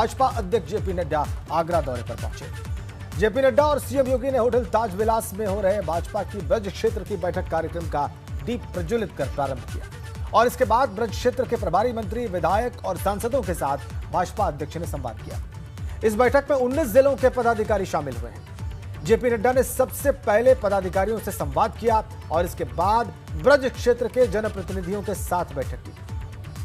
भाजपा अध्यक्ष जेपी नड्डा आगरा दौरे पर पहुंचे। जेपी नड्डा और सीएम योगी ने होटल ताज विलास में हो रहे भाजपा की ब्रज क्षेत्र की बैठक कार्यक्रम का दीप प्रज्वलित कर प्रारंभ किया और इसके बाद ब्रज क्षेत्र के प्रभारी मंत्री, विधायक और सांसदों के साथ भाजपा अध्यक्ष ने संवाद किया। इस बैठक में 19 जिलों के पदाधिकारी शामिल हुए हैं। जेपी नड्डा ने सबसे पहले पदाधिकारियों से संवाद किया और इसके बाद ब्रज क्षेत्र के जनप्रतिनिधियों के साथ बैठक की।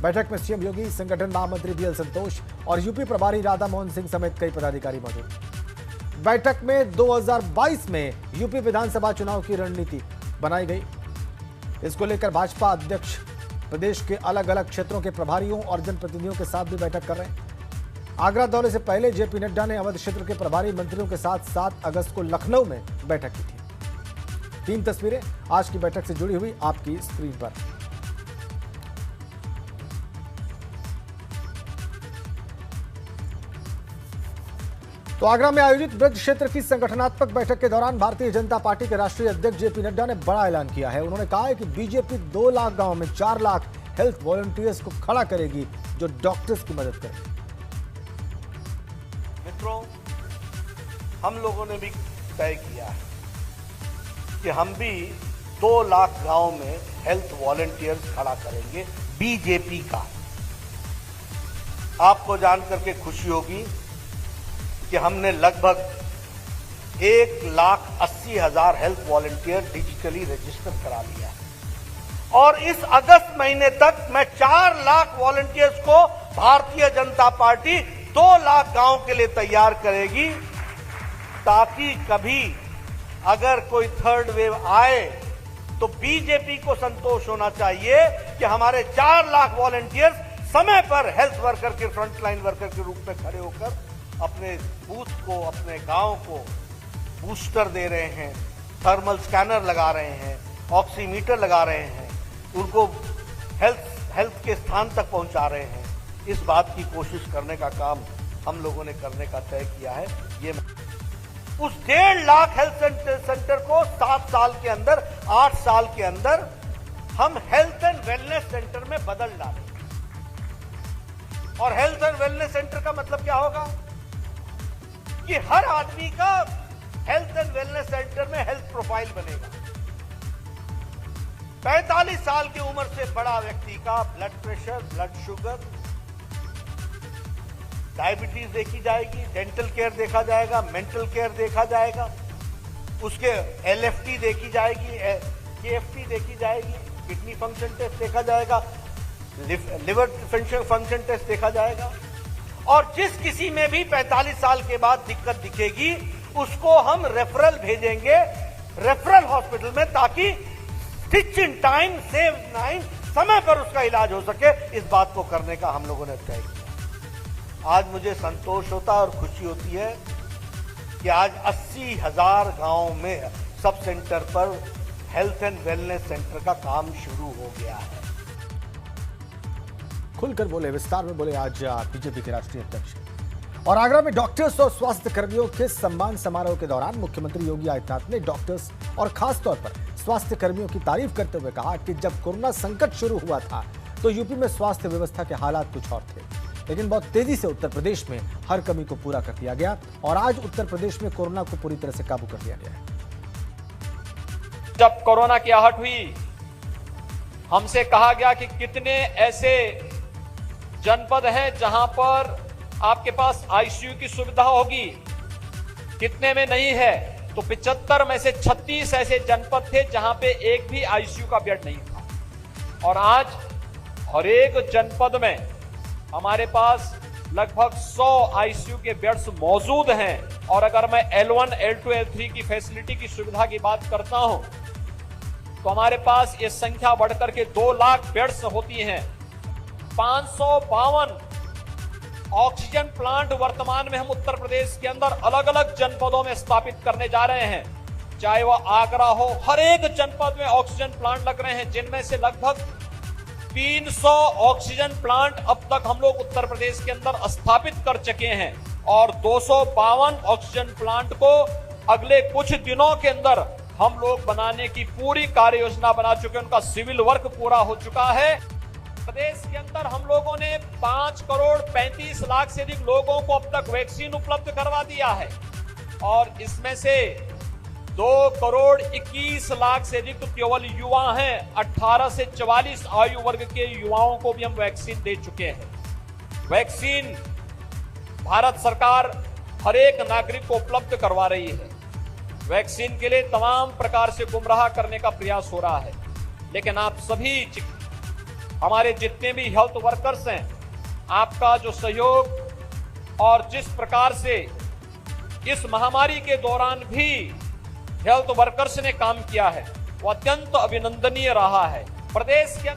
बैठक में सीएम योगी, संगठन महामंत्री बीएल संतोष और यूपी प्रभारी राधा मोहन सिंह समेत कई पदाधिकारी मौजूद। बैठक में 2022 में यूपी विधानसभा चुनाव की रणनीति बनाई गई। इसको लेकर भाजपा अध्यक्ष प्रदेश के अलग अलग क्षेत्रों के प्रभारियों और जनप्रतिनिधियों के साथ भी बैठक कर रहे हैं। आगरा दौरे से पहले जेपी नड्डा ने अवध क्षेत्र के प्रभारी मंत्रियों के साथ 7 अगस्त को लखनऊ में बैठक की थी। 3 तस्वीरें आज की बैठक से जुड़ी हुई आपकी स्क्रीन पर। तो आगरा में आयोजित ब्रज क्षेत्र की संगठनात्मक बैठक के दौरान भारतीय जनता पार्टी के राष्ट्रीय अध्यक्ष जेपी नड्डा ने बड़ा ऐलान किया है। उन्होंने कहा है कि बीजेपी 2 लाख गांव में 4 लाख हेल्थ वॉलंटियर्स को खड़ा करेगी जो डॉक्टर्स की मदद करेंगे। मित्रों, हम लोगों ने भी तय किया है कि हम भी 2 लाख गांव में हेल्थ वॉलंटियर्स खड़ा करेंगे बीजेपी का। आपको जानकर के खुशी होगी कि हमने लगभग 1,80,000 हेल्थ वॉलंटियर डिजिटली रजिस्टर करा लिया है और इस अगस्त महीने तक मैं 4 लाख वॉलंटियर्स को भारतीय जनता पार्टी 2 लाख गांव के लिए तैयार करेगी, ताकि कभी अगर कोई थर्ड वेव आए तो बीजेपी को संतोष होना चाहिए कि हमारे 4 लाख वॉलंटियर्स समय पर हेल्थ वर्कर के, फ्रंटलाइन वर्कर के रूप में खड़े होकर अपने बूथ को, अपने गांव को बूस्टर दे रहे हैं, थर्मल स्कैनर लगा रहे हैं, ऑक्सीमीटर लगा रहे हैं, उनको हेल्थ के स्थान तक पहुंचा रहे हैं। इस बात की कोशिश करने का काम हम लोगों ने करने का तय किया है। ये उस 1.5 लाख हेल्थ सेंटर को 7 साल के अंदर, 8 साल के अंदर हम हेल्थ एंड वेलनेस सेंटर में बदल डालें। और हेल्थ एंड वेलनेस सेंटर का मतलब क्या होगा कि हर आदमी का हेल्थ एंड वेलनेस सेंटर में हेल्थ प्रोफाइल बनेगा। 45 साल की उम्र से बड़ा व्यक्ति का blood pressure, blood sugar, diabetes देखी जाएगी, डेंटल केयर देखा जाएगा, मेंटल केयर देखा जाएगा, उसके एलएफटी देखी जाएगी, केएफटी देखी जाएगी, किडनी फंक्शन टेस्ट देखा जाएगा, लिवर फंक्शन टेस्ट देखा जाएगा। और जिस किसी में भी 45 साल के बाद दिक्कत दिखेगी उसको हम रेफरल भेजेंगे रेफरल हॉस्पिटल में, ताकि stitch in time save time, समय पर उसका इलाज हो सके। इस बात को करने का हम लोगों ने तय किया। आज मुझे संतोष होता है और खुशी होती है कि आज 80,000 गांव में सब सेंटर पर हेल्थ एंड वेलनेस सेंटर का काम शुरू हो गया है। खुलकर बोले, विस्तार में बोले आज बीजेपी के राष्ट्रीय अध्यक्ष। और आगरा में डॉक्टर्स और स्वास्थ्य कर्मियों के सम्मान समारोह के दौरान मुख्यमंत्री योगी आदित्यनाथ ने डॉक्टर्स और खासतौर पर स्वास्थ्य कर्मियों की तारीफ करते हुए कहा कि जब कोरोना संकट शुरू हुआ था तो यूपी में स्वास्थ्य व्यवस्था के हालात कुछ और थे, लेकिन बहुत तेजी से उत्तर प्रदेश में हर कमी को पूरा कर दिया गया और आज उत्तर प्रदेश में कोरोना को पूरी तरह से काबू कर लिया गया है। जब कोरोना की आहट हुई, हमसे कहा गया कि कितने ऐसे जनपद हैं जहां पर आपके पास आईसीयू की सुविधा होगी, कितने में नहीं है। तो 75 में से 36 ऐसे जनपद थे जहां पे एक भी आईसीयू का बेड नहीं था। और आज हर एक जनपद में हमारे पास लगभग 100 आईसीयू के बेड्स मौजूद हैं। और अगर मैं L1, L2, L3 की फैसिलिटी की सुविधा की बात करता हूं तो हमारे पास ये संख्या बढ़कर के 2 लाख बेड्स होती हैं। 552 ऑक्सीजन प्लांट वर्तमान में हम उत्तर प्रदेश के अंदर अलग अलग जनपदों में स्थापित करने जा रहे हैं। चाहे वह आगरा हो, हर एक जनपद में ऑक्सीजन प्लांट लग रहे हैं, जिनमें से लगभग 300 ऑक्सीजन प्लांट अब तक हम लोग उत्तर प्रदेश के अंदर स्थापित कर चुके हैं और 252 ऑक्सीजन प्लांट को अगले कुछ दिनों के अंदर हम लोग बनाने की पूरी कार्य योजना बना चुके हैं। उनका सिविल वर्क पूरा हो चुका है। प्रदेश के अंदर हम लोगों ने 5 करोड़ 35 लाख से अधिक लोगों को अब तक वैक्सीन उपलब्ध करवा दिया है और इसमें से 2 करोड़ 21 लाख से अधिक तो केवल युवा हैं। 18 से 44 आयु वर्ग के युवाओं को भी हम वैक्सीन दे चुके हैं। वैक्सीन भारत सरकार हर एक नागरिक को उपलब्ध करवा रही है। वैक्सीन के लिए तमाम प्रकार से गुमराह करने का प्रयास हो रहा है, लेकिन आप सभी हमारे जितने भी हेल्थ वर्कर्स हैं, आपका जो सहयोग और जिस प्रकार से इस महामारी के दौरान भी हेल्थ वर्कर्स ने काम किया है वो अत्यंत अभिनंदनीय रहा है। प्रदेश के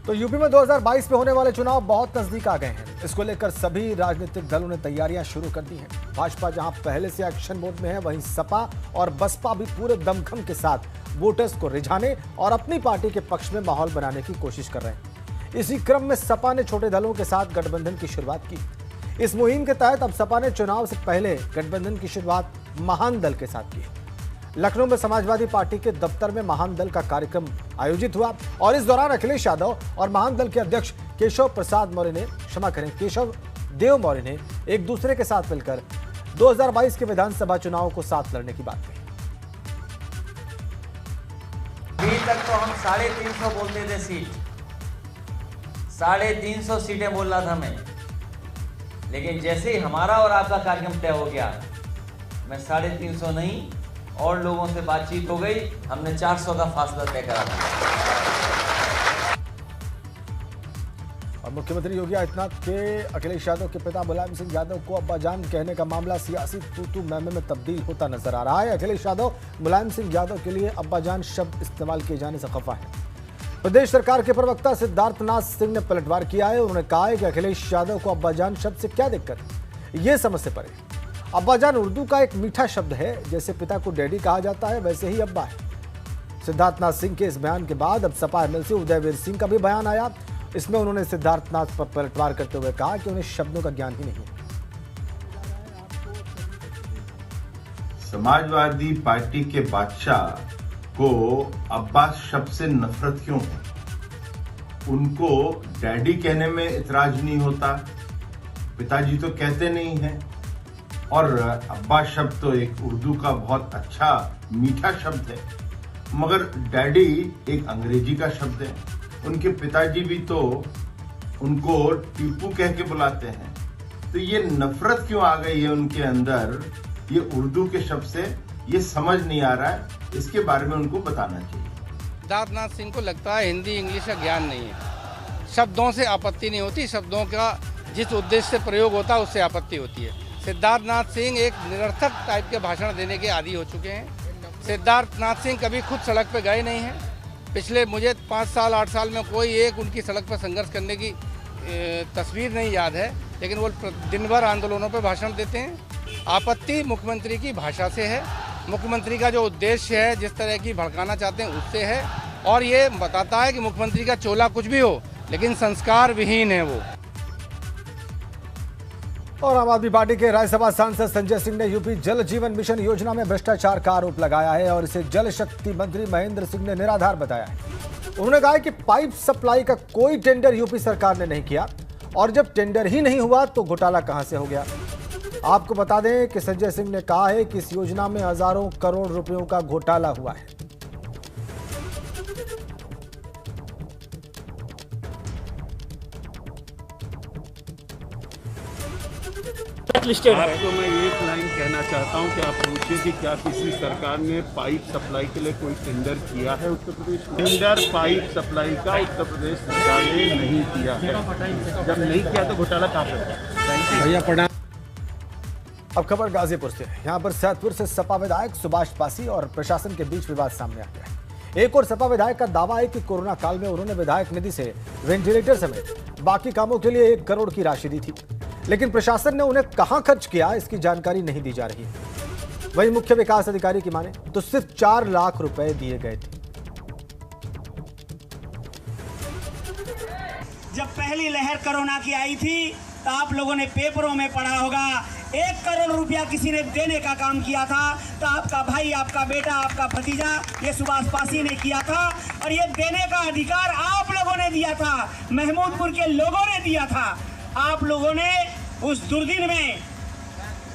तो यूपी में 2022 में होने वाले चुनाव बहुत नजदीक आ गए हैं। इसको लेकर सभी राजनीतिक दलों ने तैयारियां शुरू कर दी हैं। भाजपा जहां पहले से एक्शन मोड में है, वहीं सपा और बसपा भी पूरे दमखम के साथ वोटर्स को रिझाने और अपनी पार्टी के पक्ष में माहौल बनाने की कोशिश कर रहे हैं। इसी क्रम में सपा ने छोटे दलों के साथ गठबंधन की शुरुआत की। इस मुहिम के तहत अब सपा ने चुनाव से पहले गठबंधन की शुरुआत महान दल के साथ की। लखनऊ में समाजवादी पार्टी के दफ्तर में महान दल का कार्यक्रम आयोजित हुआ और इस दौरान अखिलेश यादव और महान दल के अध्यक्ष केशव देव मौर्य ने एक दूसरे के साथ मिलकर 2022 के विधानसभा चुनाव को साथ लड़ने की बात कही। अभी तक तो हम 350 बोलते थे सीट, 350 सीटें बोल रहा था मैं, लेकिन जैसे ही हमारा और आपका कार्यक्रम तय हो गया, मैं 350 नहीं और लोगों से बातचीत हो गई, हमने 400 का फासला तय करा था। और मुख्यमंत्री योगी आदित्यनाथ के अखिलेश यादव के पिता मुलायम सिंह यादव को अब्बाजान कहने का मामला सियासी तू मैमे में तब्दील होता नजर आ रहा है। अखिलेश यादव मुलायम सिंह यादव के लिए अब्बाजान शब्द इस्तेमाल किए जाने से खफा है। प्रदेश सरकार के प्रवक्ता सिद्धार्थनाथ सिंह ने पलटवार किया है। उन्होंने कहा है कि अखिलेश यादव को अब्बाजान शब्द से क्या दिक्कत है, ये समझ से परे। अब्बाजान उर्दू का एक मीठा शब्द है, जैसे पिता को डैडी कहा जाता है वैसे ही अब्बा है। सिद्धार्थनाथ सिंह के इस बयान के बाद अब सपा एमएलसी उदयवीर सिंह का भी बयान आया। इसमें उन्होंने सिद्धार्थनाथ पर पलटवार करते हुए कहा कि उन्हें शब्दों का ज्ञान ही नहीं है। समाजवादी पार्टी के बादशाह को अब्बास शब्द से नफरत क्यों है? उनको डैडी कहने में इतराज नहीं होता, पिताजी तो कहते नहीं हैं, और अब्बास शब्द तो एक उर्दू का बहुत अच्छा मीठा शब्द है, मगर डैडी एक अंग्रेजी का शब्द है। उनके पिताजी भी तो उनको टीपू कह के बुलाते हैं, तो ये नफरत क्यों आ गई है उनके अंदर ये उर्दू के शब्द से, ये समझ नहीं आ रहा है। इसके बारे में उनको बताना चाहिए। सिद्धार्थनाथ सिंह को लगता है हिंदी इंग्लिश का ज्ञान नहीं है। शब्दों से आपत्ति नहीं होती, शब्दों का जिस उद्देश्य से प्रयोग होता है उससे आपत्ति होती है। सिद्धार्थनाथ सिंह एक निरर्थक टाइप के भाषण देने के आदी हो चुके हैं। सिद्धार्थनाथ सिंह कभी खुद सड़क पे गए नहीं हैं। पिछले मुझे 5 साल 8 साल में कोई एक उनकी सड़क पर संघर्ष करने की तस्वीर नहीं याद है, लेकिन वो दिन भर आंदोलनों पे भाषण देते हैं। आपत्ति मुख्यमंत्री की भाषा से है, मुख्यमंत्री का जो उद्देश्य है, जिस तरह की भड़काना चाहते हैं उससे है, और ये बताता है कि मुख्यमंत्री का चोला कुछ भी हो लेकिन संस्कार विहीन है वो। और आम आदमी पार्टी के राज्यसभा सांसद संजय सिंह ने यूपी जल जीवन मिशन योजना में भ्रष्टाचार का आरोप लगाया है और इसे जल शक्ति मंत्री महेंद्र सिंह ने निराधार बताया है। उन्होंने कहा कि पाइप सप्लाई का कोई टेंडर यूपी सरकार ने नहीं किया, और जब टेंडर ही नहीं हुआ तो घोटाला कहां से हो गया। आपको बता दें कि संजय सिंह ने कहा है कि इस योजना में हजारों करोड़ रुपयों का घोटाला हुआ है। आपको मैं एक लाइन कहना चाहता हूं कि आप पूछिए कि क्या किसी सरकार ने पाइप सप्लाई के लिए कोई टेंडर किया है उत्तर प्रदेश में? टेंडर पाइप सप्लाई का उत्तर प्रदेश सरकार ने नहीं किया है। जब नहीं किया तो घोटाला कहाँ पे? भैया पढ़ा। अब खबर गाजीपुर से। यहां पर सैदपुर से सपा विधायक सुभाष पासी और प्रशासन के बीच विवाद सामने आ गया है। एक और सपा विधायक का दावा है कि कोरोना काल में उन्होंने विधायक निधि से वेंटिलेटर समेत बाकी कामों के लिए 1 करोड़ की राशि दी थी, लेकिन प्रशासन ने उन्हें कहां खर्च किया इसकी जानकारी नहीं दी जा रही है। वहीं मुख्य विकास अधिकारी की माने तो सिर्फ 4 लाख रुपए दिए गए थे। जब पहली लहर कोरोना की आई थी तो आप लोगों ने पेपरों में पढ़ा होगा 1 करोड़ रुपया किसी ने देने का काम किया था, तो आपका भाई, आपका बेटा, आपका भतीजा ये सुभाष पासी ने किया था, और ये देने का अधिकार आप लोग लोगों ने दिया था, महमूदपुर के लोगों ने दिया था। आप लोगों ने उस दुर्दिन में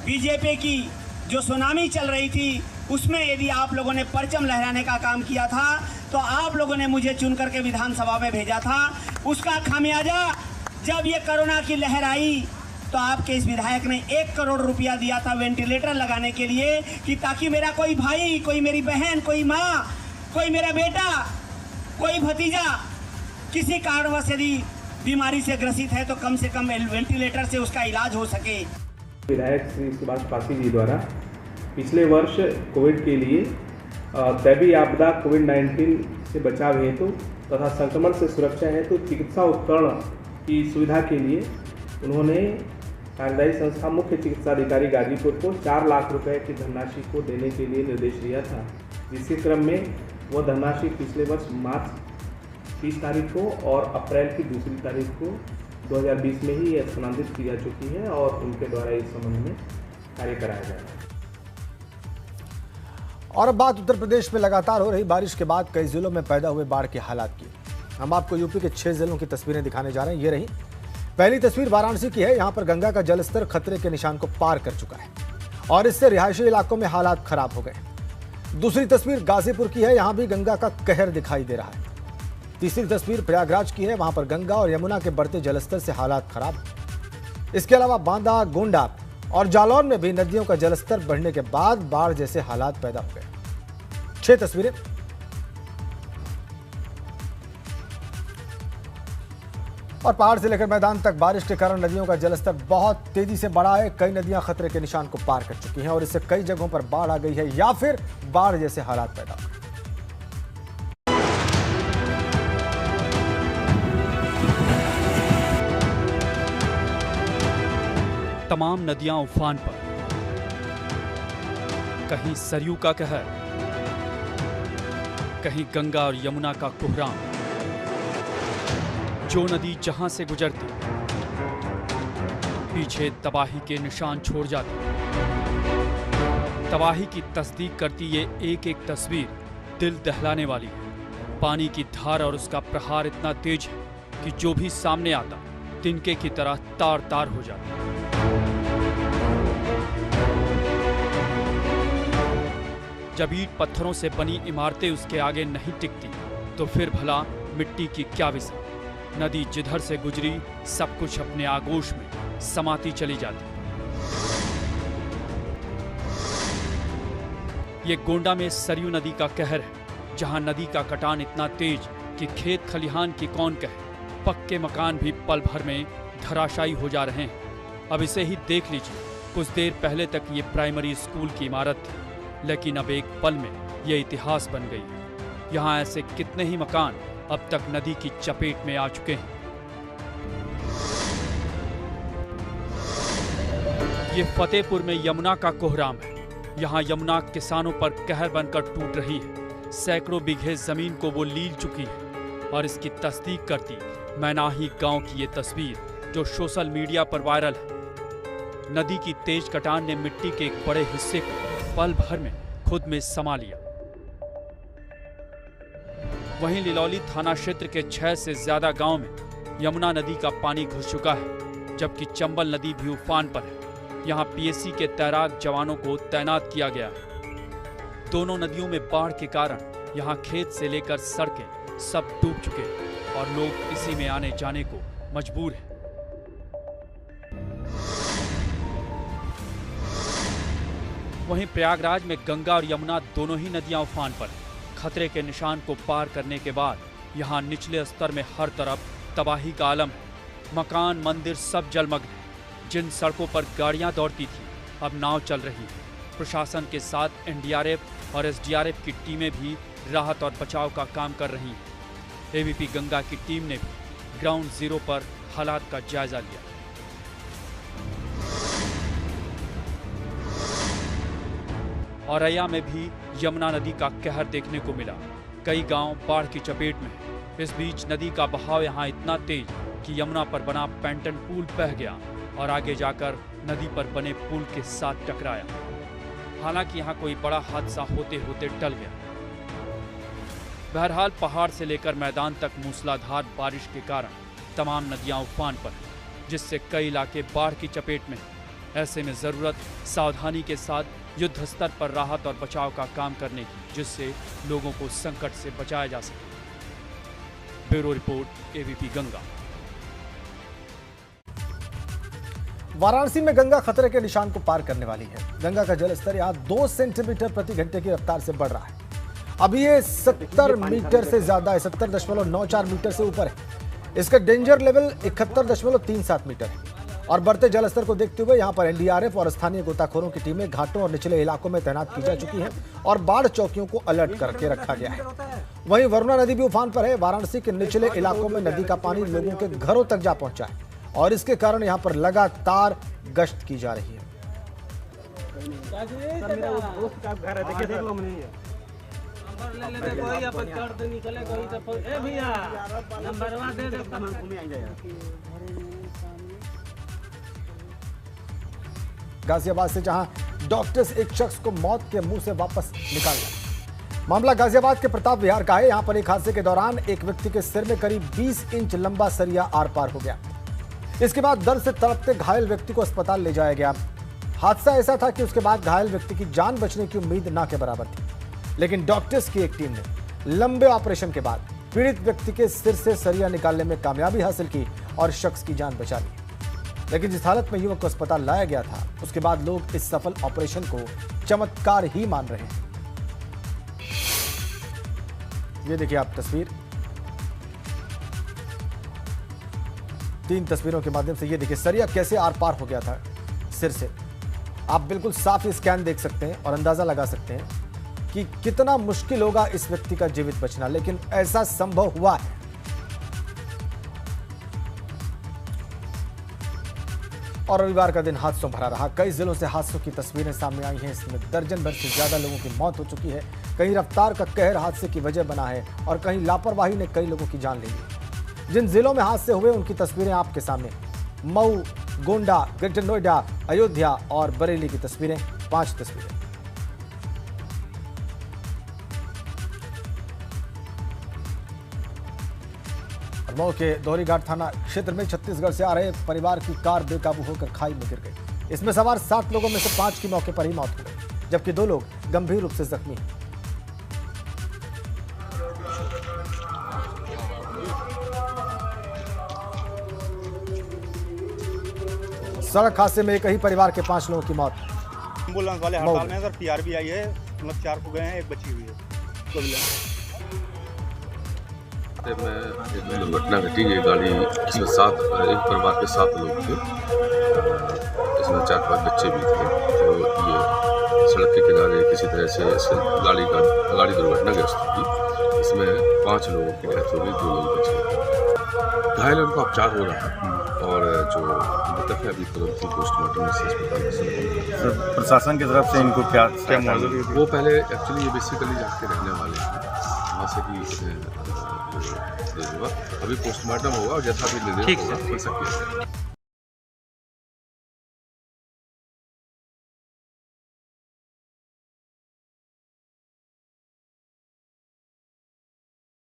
बीजेपी की जो सुनामी चल रही थी उसमें यदि आप लोगों ने परचम लहराने का काम किया था तो आप लोगों ने मुझे चुन करके विधानसभा में भेजा था। उसका खामियाजा जब ये कोरोना की लहर आई तो आपके इस विधायक ने 1 करोड़ रुपया दिया था वेंटिलेटर लगाने के लिए कि ताकि मेरा कोई भाई, कोई मेरी बहन, कोई माँ, कोई मेरा बेटा, कोई भतीजा किसी कारणवश यदि बीमारी से ग्रसित है तो कम से कम वेंटिलेटर से उसका इलाज हो सके। विधायक श्री सुभाष पासी जी द्वारा पिछले वर्ष कोविड के लिए दैवीय आपदा कोविड-19 से बचाव हेतु तथा संक्रमण से सुरक्षा हेतु चिकित्सा उपकरण की सुविधा के लिए उन्होंने कार्यदायी संस्था मुख्य चिकित्सा अधिकारी गाजीपुर को 4 लाख रुपए की धनराशि को देने के लिए निर्देश दिया था, जिसके क्रम में वह धनराशि पिछले वर्ष मार्च 30 तारीख को और अप्रैल की 2 तारीख को 2020 में ही स्थानांतरित की जा चुकी है और उनके द्वारा इस संबंध में कार्य कराया जा रहा है। और अब बात उत्तर प्रदेश में लगातार हो रही बारिश के बाद कई जिलों में पैदा हुए बाढ़ के हालात की। हम आपको यूपी के 6 जिलों की तस्वीरें दिखाने जा रहे हैं। ये रही पहली तस्वीर वाराणसी की है। यहां पर गंगा का जलस्तर खतरे के निशान को पार कर चुका है और इससे रिहायशी इलाकों में हालात खराब हो गए। दूसरी तस्वीर गाजीपुर की है। यहां भी गंगा का कहर दिखाई दे रहा है। तीसरी तस्वीर प्रयागराज की है। वहां पर गंगा और यमुना के बढ़ते जलस्तर से हालात खराब। इसके अलावा बांदा, गोंडा और जालौन में भी नदियों का जलस्तर बढ़ने के बाद बाढ़ जैसे हालात पैदा हो गए। 6 तस्वीरें। और पहाड़ से लेकर मैदान तक बारिश के कारण नदियों का जलस्तर बहुत तेजी से बढ़ा है। कई नदियां खतरे के निशान को पार कर चुकी हैं और इससे कई जगहों पर बाढ़ आ गई है या फिर बाढ़ जैसे हालात पैदा हो गए। तमाम नदियां उफान पर, कहीं सरयू का कहर, कहीं गंगा और यमुना का कोहराम। जो नदी जहां से गुजरती पीछे तबाही के निशान छोड़ जाती। तबाही की तस्दीक करती ये एक एक तस्वीर दिल दहलाने वाली है। पानी की धार और उसका प्रहार इतना तेज है कि जो भी सामने आता तिनके की तरह तार तार हो जाता। जब ईंट पत्थरों से बनी इमारतें उसके आगे नहीं टिकती तो फिर भला मिट्टी की क्या विसा। नदी जिधर से गुजरी सब कुछ अपने आगोश में समाती चली जाती। ये गोंडा में सरयू नदी का कहर है, जहां नदी का कटान इतना तेज कि खेत खलिहान की कौन कहे। पक्के मकान भी पल भर में धराशायी हो जा रहे हैं। अब इसे ही देख लीजिए। कुछ देर पहले तक ये प्राइमरी स्कूल की इमारत थी, लेकिन अब एक पल में ये इतिहास बन गई है। यहाँ ऐसे कितने ही मकान अब तक नदी की चपेट में आ चुके हैं। ये फतेहपुर में यमुना का कोहराम है। यहाँ यमुना किसानों पर कहर बनकर टूट रही है। सैकड़ों बीघे जमीन को वो लील चुकी है और इसकी तस्दीक करती मैनाही गांव की ये तस्वीर जो सोशल मीडिया पर वायरल है। नदी की तेज कटान ने मिट्टी के एक बड़े हिस्से को पल भर में खुद में समा लिया। वहीं लिलौली थाना क्षेत्र के 6 से ज्यादा गांव में यमुना नदी का पानी घुस चुका है, जबकि चंबल नदी भी उफान पर है। यहां पीएसी के तैराक जवानों को तैनात किया गया है। दोनों नदियों में बाढ़ के कारण यहां खेत से लेकर सड़कें सब डूब चुके हैं और लोग इसी में आने जाने को मजबूर हैं। वहीं प्रयागराज में गंगा और यमुना दोनों ही नदियां उफान पर हैं। खतरे के निशान को पार करने के बाद यहां निचले स्तर में हर तरफ तबाही का आलम है। मकान, मंदिर सब जलमग्न हैं। जिन सड़कों पर गाड़ियां दौड़ती थी अब नाव चल रही है। प्रशासन के साथ एनडीआरएफ और एसडीआरएफ की टीमें भी राहत और बचाव का काम कर रही हैं। एबीपी गंगा की टीम ने भी ग्राउंड जीरो पर हालात का जायजा लिया। औरैया में भी यमुना नदी का कहर देखने को मिला। कई गांव बाढ़ की चपेट में हैं। इस बीच नदी का बहाव यहां इतना तेज कि यमुना पर बना पेंटन पुल बह गया और आगे जाकर नदी पर बने पुल के साथ टकराया। हालांकि यहां कोई बड़ा हादसा होते होते टल गया। बहरहाल पहाड़ से लेकर मैदान तक मूसलाधार बारिश के कारण तमाम नदियां उफान पर हैं, जिससे कई इलाके बाढ़ की चपेट में हैं। ऐसे में जरूरत सावधानी के साथ युद्ध स्तर पर राहत और बचाव का काम करने की, जिससे लोगों को संकट से बचाया जा सके। Bureau report, ABP Ganga. Varanasi में गंगा खतरे के निशान को पार करने वाली है। गंगा का जलस्तर यहां 2 सेंटीमीटर प्रति घंटे की रफ्तार से बढ़ रहा है। अभी ये 70 मीटर से ज्यादा है, 70.94 मीटर से ऊपर है। इसका डेंजर लेवल 71.37 मीटर है। और बढ़ते जलस्तर को देखते हुए यहां पर एनडीआरएफ और स्थानीय गोताखोरों की टीमें घाटों और निचले इलाकों में तैनात की जा चुकी हैं और बाढ़ चौकियों को अलर्ट करके रखा गया है। वहीं वरुणा नदी भी उफान पर है। वाराणसी के निचले इलाकों में नदी का पानी लोगों के घरों तक जा पहुंचा है और इसके कारण यहां पर लगातार गश्त की जा रही है। गाजियाबाद से जहां डॉक्टर्स एक शख्स को मौत के मुंह से वापस निकाल गए। मामला गाजियाबाद के प्रताप विहार का है। यहां पर एक हादसे के दौरान एक व्यक्ति के सिर में करीब 20 इंच लंबा सरिया आर पार हो गया। इसके बाद दर्द से तड़पते घायल व्यक्ति को अस्पताल ले जाया गया। हादसा ऐसा था कि उसके बाद घायल व्यक्ति की जान बचने की उम्मीद ना के बराबर थी, लेकिन डॉक्टर्स की एक टीम ने लंबे ऑपरेशन के बाद पीड़ित व्यक्ति के सिर से सरिया निकालने में कामयाबी हासिल की और शख्स की जान बचा ली। लेकिन जिस हालत में युवक को अस्पताल लाया गया था, उसके बाद लोग इस सफल ऑपरेशन को चमत्कार ही मान रहे हैं। ये देखिए आप तस्वीर, 3 तस्वीरों के माध्यम से ये देखिए सरिया कैसे आर पार हो गया था सिर से। आप बिल्कुल साफ स्कैन देख सकते हैं और अंदाजा लगा सकते हैं कि कितना मुश्किल होगा इस व्यक्ति का जीवित बचना, लेकिन ऐसा संभव हुआ है। और रविवार का दिन हादसों भरा रहा। कई जिलों से हादसों की तस्वीरें सामने आई हैं। इसमें दर्जन भर से ज्यादा लोगों की मौत हो चुकी है। कहीं रफ्तार का कहर हादसे की वजह बना है और कहीं लापरवाही ने कई लोगों की जान ली है। जिन जिलों में हादसे हुए उनकी तस्वीरें आपके सामने। मऊ, गोंडा, ग्रेटर नोएडा, अयोध्या और बरेली की तस्वीरें, 5 तस्वीरें। मऊ के दोहरीघाट थाना क्षेत्र में छत्तीसगढ़ से आ रहे परिवार की कार बेकाबू होकर खाई में गिर गई। इसमें सवार 7 लोगों में से 5 की मौके पर ही मौत हो गई, जबकि 2 लोग गंभीर रूप से जख्मी हैं। सड़क हादसे में एक ही परिवार के 5 लोगों की मौत। एम्बुलेंस वाले हड़ताल में सर पीआरबी आई है, मतलब 4 को गए हैं, 1 बची हुई है। में एक दुर्घटना घटी। ये गाड़ी इसमें एक परिवार के 7 लोग थे, इसमें 4-5 बच्चे भी थे। तो ये सड़क के किनारे किसी तरह से गाड़ी दुर्घटनाग्रस्त हुई। इसमें 5 लोगों की डेथ हो गई, 2 लोग बचे। घायल उनका उपचार हो रहा है और जो मृतक है अभी तुरंत ही पोस्टमार्टम से अस्पताल में। प्रशासन की तरफ से इनको क्या वो पहले एक्चुअली ये बेसिकली यहाँ के रहने वाले हैं, वहाँ से ही अभी पोस्टमार्टम होगा और जैसा भी निर्देश होगा वैसा किया जाएगा।